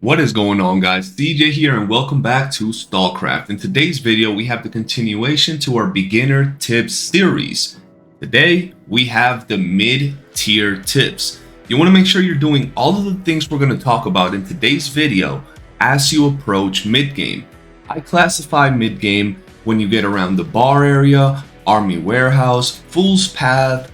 What is going on, guys? DJ here and welcome back to Stalcraft. In today's video we have the continuation to our beginner tips series. Today we have the mid-tier tips. You want to make sure you're doing all of the things we're going to talk about in today's video as you approach mid-game. I classify mid-game when you get around the bar area, army warehouse, fool's path,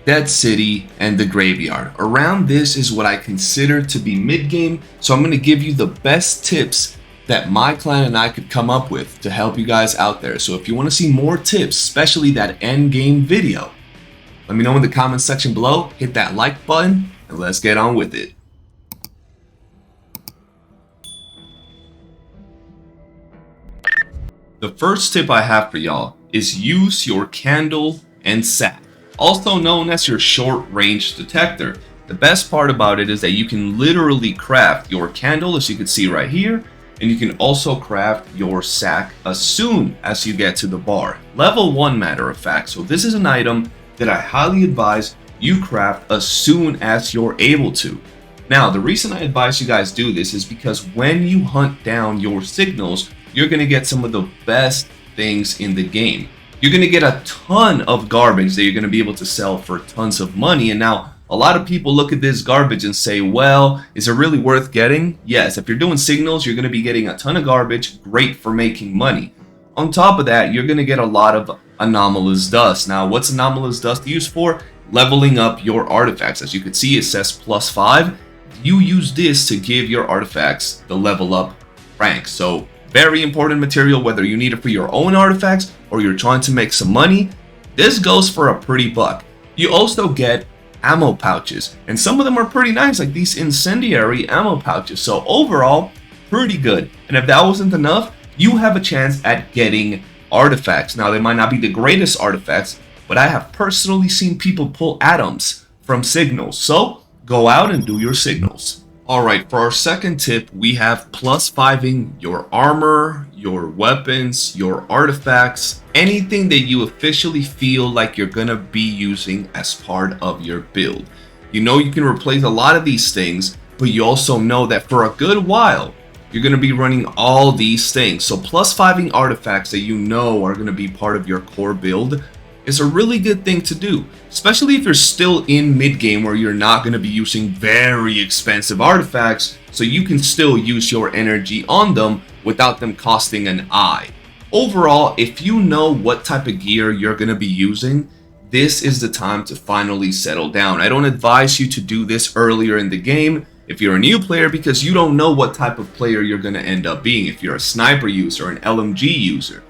Dead City, and the graveyard. Around this is what I consider to be mid-game, so I'm going to give you the best tips that my clan and I could come up with to help you guys out there. So if you want to see more tips, especially that end game video, let me know in the comment section below, hit that like button, and let's get on with it. The first tip I have for y'all is use your candle and sack, also known as your short-range detector. The best part about it is that you can literally craft your candle, as you can see right here, and you can also craft your sack as soon as you get to the bar. Level 1, matter of fact. So this is an item that I highly advise you craft as soon as you're able to. Now, the reason I advise you guys do this is because when you hunt down your signals, you're going to get some of the best things in the game. You're going to get a ton of garbage that you're going to be able to sell for tons of money. And now a lot of people look at this garbage and say, well, is it really worth getting? Yes, if you're doing signals, you're going to be getting a ton of garbage, great for making money. On top of that, you're going to get a lot of anomalous dust. Now, what's anomalous dust used for? Leveling up your artifacts. As you can see, it says +5. You use this to give your artifacts the level up rank. So very important material, whether you need it for your own artifacts or you're trying to make some money. This goes for a pretty buck. You also get ammo pouches, and some of them are pretty nice, like these incendiary ammo pouches. So overall, pretty good. And if that wasn't enough, you have a chance at getting artifacts. Now, they might not be the greatest artifacts, but I have personally seen people pull atoms from signals. So go out and do your signals. Alright, for our second tip, we have +5ing your armor, your weapons, your artifacts, anything that you officially feel like you're gonna be using as part of your build. You know you can replace a lot of these things, but you also know that for a good while, you're gonna be running all these things. So +5ing artifacts that you know are gonna be part of your core build is a really good thing to do, especially if you're still in mid-game where you're not going to be using very expensive artifacts, so you can still use your energy on them without them costing an eye. Overall, if you know what type of gear you're going to be using, this is the time to finally settle down. I don't advise you to do this earlier in the game if you're a new player, because you don't know what type of player you're going to end up being. If you're a sniper user, an LMG user,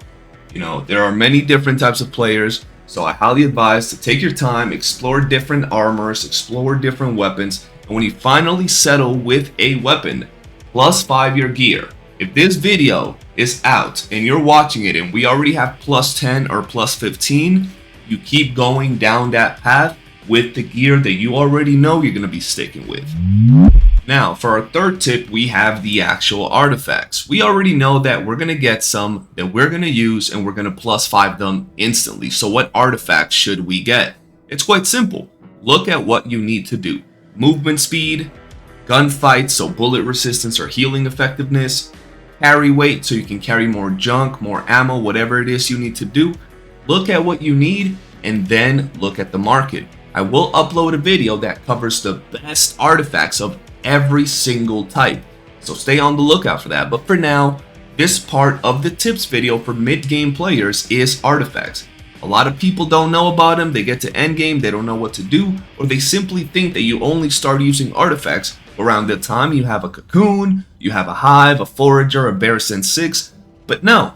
you know, there are many different types of players. So I highly advise to take your time, explore different armors, explore different weapons, and when you finally settle with a weapon, +5 your gear. If this video is out and you're watching it and we already have +10 or +15, you keep going down that path with the gear that you already know you're going to be sticking with. Now, for our third tip, we have the actual artifacts. We already know that we're going to get some that we're going to use and we're going to +5 them instantly. So what artifacts should we get? It's quite simple. Look at what you need to do. Movement speed, gunfight, so bullet resistance or healing effectiveness, carry weight, so you can carry more junk, more ammo, whatever it is you need to do. Look at what you need and then look at the market. I will upload a video that covers the best artifacts of every single type, so stay on the lookout for that. But for now, this part of the tips video for mid-game players is artifacts. A lot of people don't know about them. They get to end game, they don't know what to do, or they simply think that you only start using artifacts around the time you have a cocoon, you have a hive, a forager, a bear sense 6. But no,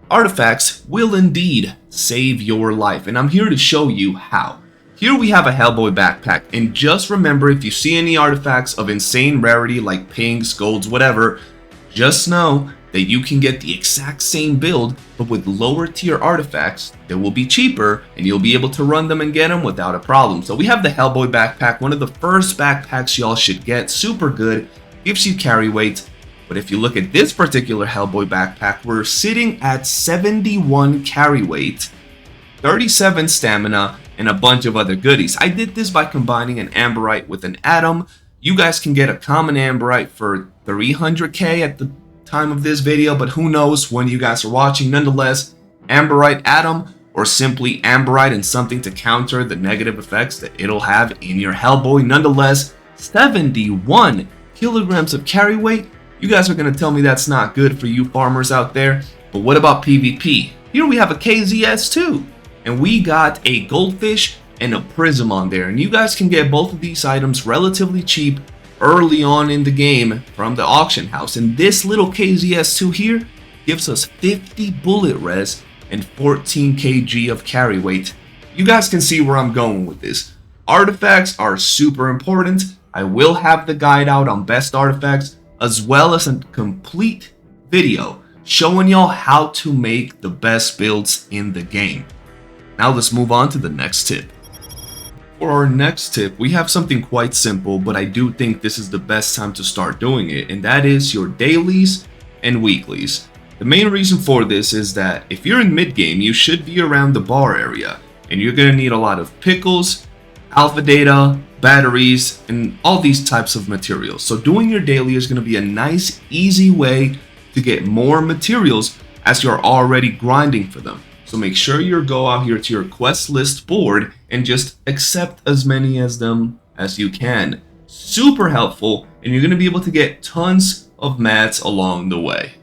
artifacts will indeed save your life, and I'm here to show you how. Here we have a Hellboy backpack, and just remember, if you see any artifacts of insane rarity like pinks, golds, whatever, just know that you can get the exact same build, but with lower tier artifacts that will be cheaper, and you'll be able to run them and get them without a problem. So we have the Hellboy backpack, one of the first backpacks y'all should get, super good, gives you carry weight. But if you look at this particular Hellboy backpack, we're sitting at 71 carry weight, 37 stamina, and a bunch of other goodies. I did this by combining an amberite with an atom You guys can get a common Amberite for 300k at the time of this video, but who knows when you guys are watching. Nonetheless, Amberite Atom, or simply Amberite and something to counter the negative effects that it'll have in your Hellboy. Nonetheless, 71 kilograms of carry weight. You guys are going to tell me that's not good for you farmers out there, but what about PvP? Here we have a KZS2, and we got a goldfish and a prism on there, and you guys can get both of these items relatively cheap early on in the game from the auction house. And this little KZS2 here gives us 50 bullet res and 14 kg of carry weight. You guys can see where I'm going with this. Artifacts are super important. I will have the guide out on best artifacts, as well as a complete video showing y'all how to make the best builds in the game. Now let's move on to the next tip. For our next tip, we have something quite simple, but I do think this is the best time to start doing it, and that is your dailies and weeklies. The main reason for this is that if you're in mid-game, you should be around the bar area, and you're going to need a lot of pickles, alpha data, batteries, and all these types of materials. So doing your daily is going to be a nice, easy way to get more materials as you're already grinding for them. So make sure you go out here to your quest list board and just accept as many as them as you can. Super helpful, and you're going to be able to get tons of mats along the way.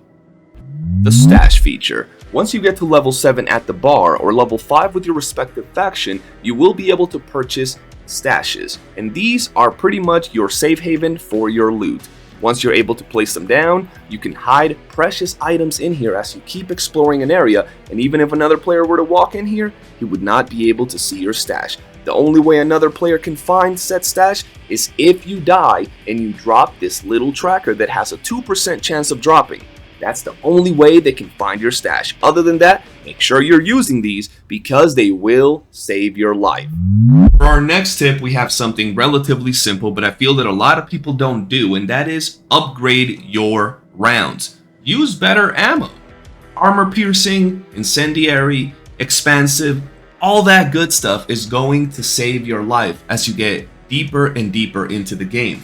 The stash feature. Once you get to level 7 at the bar or level 5 with your respective faction, you will be able to purchase stashes, and these are pretty much your safe haven for your loot. Once you're able to place them down, you can hide precious items in here as you keep exploring an area, and even if another player were to walk in here, he would not be able to see your stash. The only way another player can find said stash is if you die and you drop this little tracker that has a 2% chance of dropping. That's the only way they can find your stash. Other than that, make sure you're using these because they will save your life. For our next tip, we have something relatively simple, but I feel that a lot of people don't do, and that is upgrade your rounds. Use better ammo. Armor piercing, incendiary, expansive, all that good stuff is going to save your life as you get deeper and deeper into the game.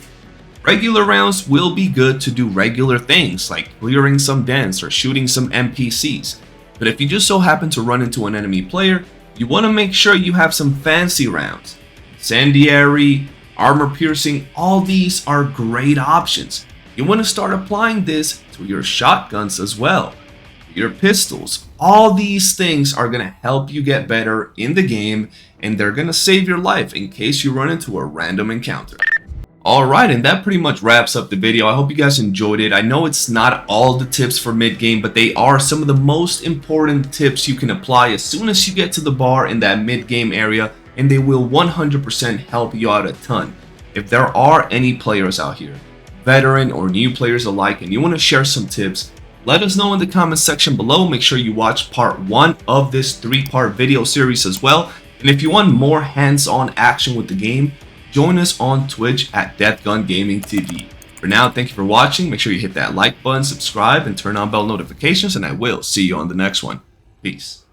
Regular rounds will be good to do regular things like clearing some dens or shooting some NPCs. But if you just so happen to run into an enemy player, you want to make sure you have some fancy rounds. Incendiary, armor piercing, all these are great options. You want to start applying this to your shotguns as well, your pistols. All these things are going to help you get better in the game, and they're going to save your life in case you run into a random encounter. Alright, and that pretty much wraps up the video. I hope you guys enjoyed it. I know it's not all the tips for mid-game, but they are some of the most important tips you can apply as soon as you get to the bar in that mid-game area, and they will 100% help you out a ton. If there are any players out here, veteran or new players alike, and you want to share some tips, let us know in the comment section below. Make sure you watch part 1 of this 3-part video series as well. And if you want more hands-on action with the game, join us on Twitch at Deathsquad Gaming TV. For now, thank you for watching. Make sure you hit that like button, subscribe, and turn on bell notifications, and I will see you on the next one. Peace.